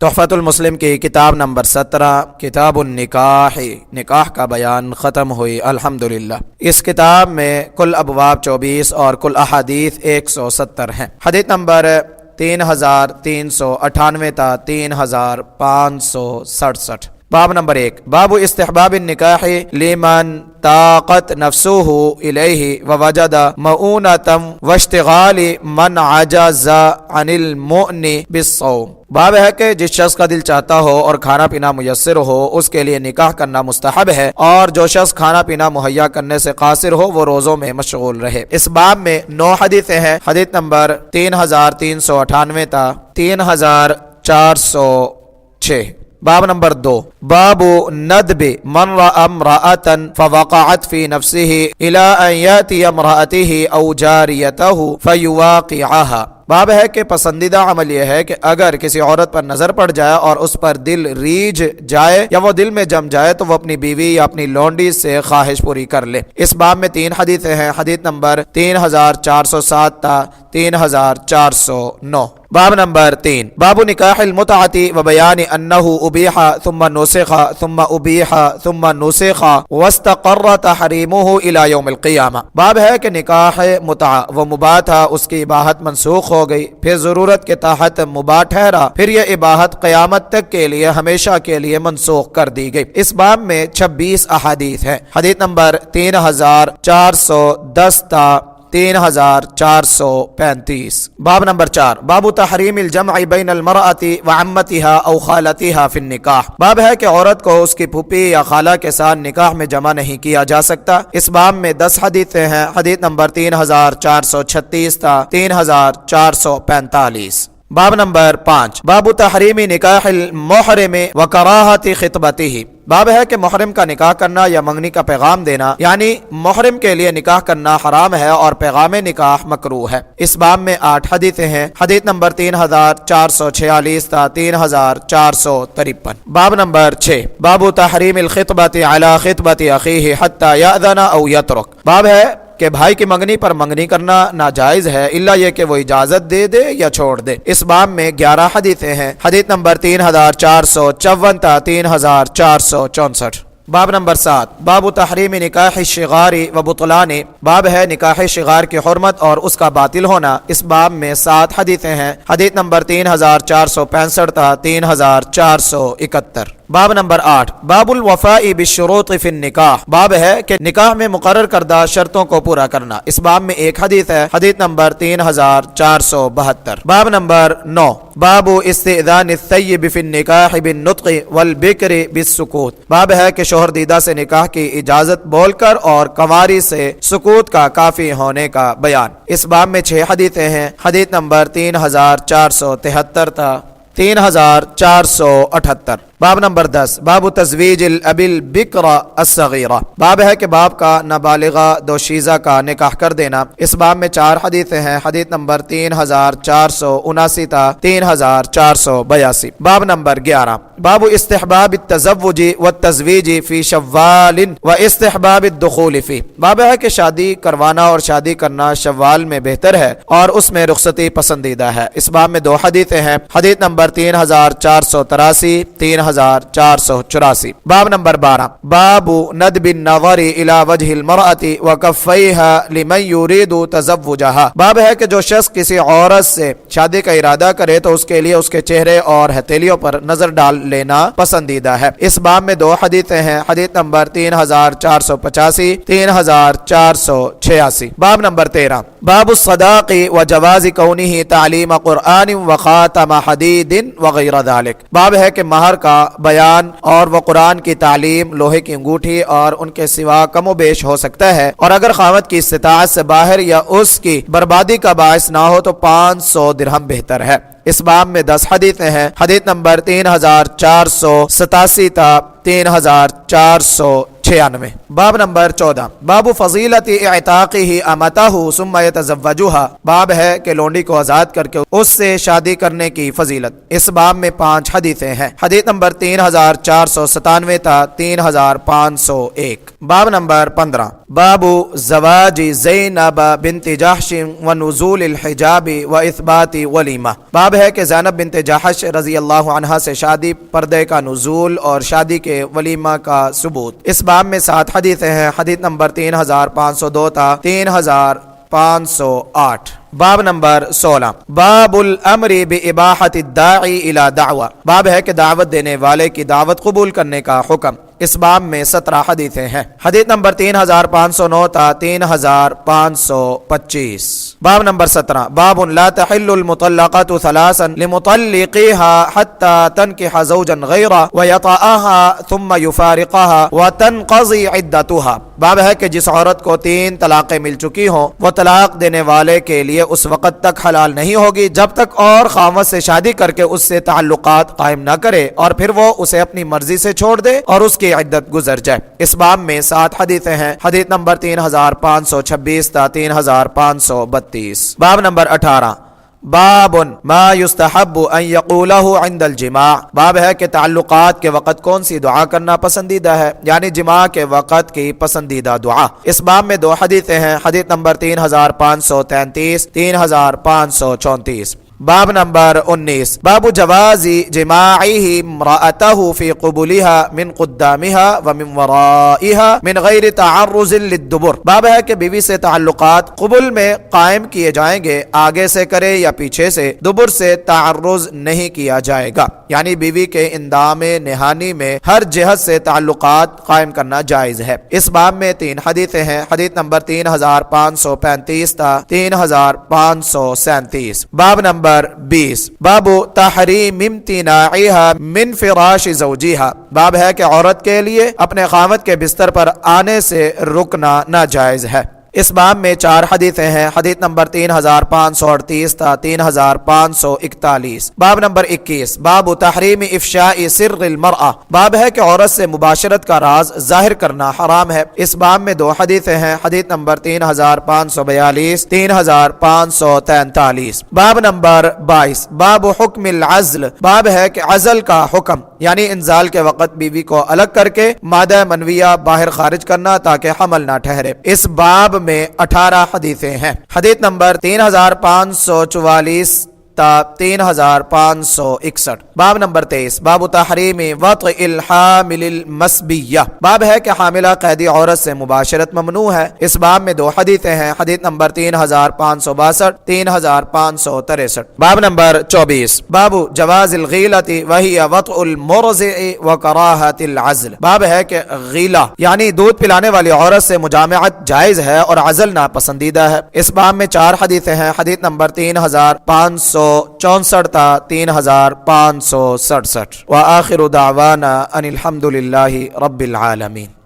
تحفۃ المسلم کی کتاب نمبر 17 کتاب النکاح، نکاح کا بیان ختم ہوئی الحمدللہ۔ اس کتاب میں کل ابواب 24 اور کل احادیث 170 ہیں۔ حدیث نمبر 3398 تا 3567۔ باب نمبر 1، باب استحباب النکاح لمن طاقت نفسه الیہ ووجد مؤونۃ واشتغال من عجز عن المؤن بالصوم۔ باب ہے کہ جس شخص کا دل چاہتا ہو اور کھانا پینا میسر ہو اس کے لیے نکاح کرنا مستحب ہے، اور جو شخص کھانا پینا مہیا کرنے سے قاصر ہو وہ روزوں میں مشغول رہے۔ اس باب میں 9 حدیثیں ہیں۔ حدیث نمبر 3398 تا 3406۔ باب نمبر 2، باب ندب من رأى امرأة فوقعت في نفسه إلى أن يأتي امرأته أو جاريته فيواقعها۔ باب ہے کہ پسندیدہ عمل یہ ہے کہ اگر کسی عورت پر نظر پڑ جائے اور اس پر دل ریجھ جائے یا وہ دل میں جم جائے تو وہ اپنی بیوی یا اپنی لونڈی سے خواہش پوری کر لے۔ اس باب میں 3 حدیثیں ہیں۔ حدیث نمبر 3407 تا 3409۔ باب نمبر 3، باب نکاح المتعۃ وبیان انہ ابیح ثم نسخ ثم ابیح ثم نسخ واستقر تحریمہ الی یوم القیامہ۔ باب ہے کہ نکاح متعہ وہ مباح تھا، اس کی اباحت منسوخ ہو گئی، پھر ضرورت کے تحت مباح ٹھہرا، پھر یہ اباحت قیامت تک کے لیے ہمیشہ کے لیے منسوخ کر دی گئی۔ اس باب میں 26 احادیث ہیں۔ حدیث نمبر 3410 تا 3435۔ باب نمبر 4، باب تحریم الجمع بین المرأة وعمتها او خالتها فی النکاح۔ باب ہے کہ عورت کو اس کی پھوپھی یا خالہ کے ساتھ نکاح میں جمع نہیں کیا جا سکتا۔ اس باب میں 10 حدیثیں ہیں۔ حدیث نمبر 3436 تا 3445۔ باب نمبر 5، باب تحریم نکاح المحرم وکراہت خطبتہ۔ باب ہے کہ محرم کا نکاح کرنا یا منگنی کا پیغام دینا، یعنی محرم کے لیے نکاح کرنا حرام ہے اور پیغام نکاح مکروہ ہے۔ اس باب میں 8 حدیثیں ہیں۔ حدیث نمبر 3446 تا 3453۔ باب نمبر 6، باب تحریم الخطبۃ علی خطبۃ اخیہ حتی یأذن او یترک۔ باب ہے کہ بھائی کی منگنی پر منگنی کرنا ناجائز ہے الا یہ کہ وہ اجازت دے دے یا چھوڑ دے۔ اس باب میں 11 حدیثیں ہیں۔ حدیث نمبر 3454 تا 3464۔ باب نمبر 7، باب تحریم نکاح الشغار و بطلان۔ باب ہے نکاح شغار کی حرمت اور اس کا باطل ہونا۔ اس باب میں 7 حدیثیں ہیں۔ حدیث نمبر 3465 تا 3471۔ باب نمبر 8، باب الوفاء بالشروط فی النکاح۔ باب ہے کہ نکاح میں مقرر کردہ شرطوں کو پورا کرنا۔ اس باب میں 1 حدیث ہے۔ حدیث نمبر 3472۔ باب نمبر 9، باب استئذان الثیب فی النکاح بالنطق والبکر بالسکوت۔ باب ہے کہ شوہر دیدہ سے نکاح کی اجازت بول کر اور کنواری سے سکوت کا کافی ہونے کا بیان۔ اس باب میں 6 حدیثیں ہیں۔ حدیث نمبر 3473 تا 3478۔ باب نمبر 10، باب تزویج الاب البکر الصغیرہ۔ باب ہے کہ باپ کا نابالغہ دوشیزہ کا نکاح کر دینا۔ اس باب میں 4 حدیثیں ہیں۔ حدیث نمبر 3479 تا 3482۔ باب نمبر 11، باب استحباب التزوج والتزویج فی شوال و استحباب الدخول فی۔ باب ہے کہ شادی کروانا اور شادی کرنا شوال میں بہتر ہے اور اس میں رخصتی پسندیدہ ہے۔ اس باب میں 2 حدیثیں ہیں۔ حدیث نمبر 3483 3484۔ باب نمبر 12، باب ندب النظر الى وجه المرأة وكفيها لمن يريد تزوجها۔ باب ہے کہ جو شخص کسی عورت سے شادی کا ارادہ کرے تو اس کے لیے اس کے چہرے اور ہتھیلیوں پر نظر ڈال لینا پسندیدہ ہے۔ اس باب میں 2 حدیثیں ہیں۔ حدیث نمبر 3485 3486۔ باب نمبر 13، باب الصداق وجواز كونه تعلیم قرآن وخاتم حدید وغیر ذلك۔ باب ہے کہ مہر کا بیان اور وہ قرآن کی تعلیم، لوہے کی انگوٹھی اور ان کے سوا کم و بیش ہو سکتا ہے، اور اگر خاوند کی استطاعت سے باہر یا اس کی بربادی کا باعث نہ ہو تو 500 درہم بہتر ہے۔ اس باب میں 10 حدیثیں ہیں۔ حدیث نمبر 3487 تا 3486۔ 96۔ باب نمبر 14، باب فضیلت اعتاقہ امتہ ثم یتزوجھا، باب ہے کہ لونڈی کو آزاد کر کے اس سے شادی کرنے کی فضیلت۔ اس باب میں 5 حدیثیں ہیں۔ حدیث نمبر 3497 تا 3501۔ باب نمبر 15، باب زواج زینب بنت جحش ونزول الحجاب و اثبات ولیمہ، باب ہے کہ زینب بنت جحش رضی اللہ عنہا سے شادی، پردے کا نزول اور شادی کے ولیمہ کا ثبوت۔ اس باب میں 7 حدیثیں ہیں۔ حدیث نمبر 3502 تا 3508۔ باب نمبر 16، باب الامر باباحۃ الداعی الی دعوہ، باب ہے کہ دعوت دینے والے کی دعوت قبول کرنے کا حکم۔ اس باب میں 17 حدیثیں ہیں۔ حدیث نمبر 3509 تا 3525۔ باب نمبر 17، باب لا تحل المطلقات ثلاثا لمطلقها حتى تنكح زوجا غيره ويطأها ثم يفارقها وتنقضي عدتها، باب ہے کہ جس عورت کو 3 طلاقیں مل چکی ہوں وہ طلاق دینے والے کے لیے اس وقت تک حلال نہیں ہوگی جب تک اور خاوند سے شادی کر کے اس سے تعلقات قائم نہ کرے اور پھر وہ اسے اپنی مرضی سے چھوڑ دے اور اس کی عدت گزر جائے۔ اس باب میں 7 حدیثیں ہیں۔ حدیث نمبر 3526 تا 3532۔ باب نمبر 18، باب ما یستحب ان یقولہ عند الجماع، باب ہے کہ تعلقات کے وقت کون سی دعا کرنا پسندیدہ ہے، یعنی جماع کے وقت کی پسندیدہ دعا۔ اس باب میں 2 حدیثیں ہیں۔ حدیث نمبر 3533 3534۔ باب نمبر 19، باب جواز جماعه امرأته في قبولها من قدامها ومن ورائها من غیر تعرض للدبر، باب ہے کہ بیوی سے تعلقات قبول میں قائم کیے جائیں گے، آگے سے کرے یا پیچھے سے، دبر سے تعرض نہیں کیا جائے گا، یعنی بیوی کے اندام نہانی میں ہر جہت سے تعلقات قائم کرنا جائز ہے۔ اس باب میں 3 حدیثیں ہیں۔ حدیث نمبر 3535 تا 3537۔ باب نمبر 20، باب تحریم امتناعها من فراش زوجها، باب ہے کہ عورت کے لیے اپنے خاوند کے بستر پر آنے سے رکنا ناجائز ہے۔ اس باب میں 4 حدیثیں ہیں۔ حدیث نمبر 3538 تا 3541۔ باب نمبر 21، باب تحریم افشاء سر المرأة، باب ہے کہ عورت سے مباشرت کا راز ظاہر کرنا حرام ہے۔ اس باب میں 2 حدیثیں ہیں۔ حدیث نمبر 3542 3543۔ باب نمبر 22، باب حکم العزل، باب ہے کہ عزل کا حکم، یعنی انزال کے وقت بیوی کو الگ کر کے مادہ منویہ باہر خارج کرنا تاکہ حمل نہ ٹھہرے۔ اس باب میں 18 حدیثیں ہیں۔ حدیث نمبر 3544 تا 3561۔ باب نمبر 23، باب تحریم وطء الحامل المسبیہ، باب ہے کہ حاملہ قیدی عورت سے مباشرت ممنوع ہے۔ اس باب میں 2 حدیثیں ہیں۔ حدیث نمبر 3562 3563۔ باب نمبر 24، باب جواز الغیلۃ وہی وطء المرضع وکراہۃ العزل، باب ہے کہ غیلہ یعنی دودھ پلانے والی عورت سے مجامعت جائز ہے اور عزل ناپسندیدہ ہے۔ اس باب میں 4 حدیثیں ہیں۔ حدیث نمبر 3564 تا 3567۔ وآخر دعوانا ان الحمد للہ رب العالمین۔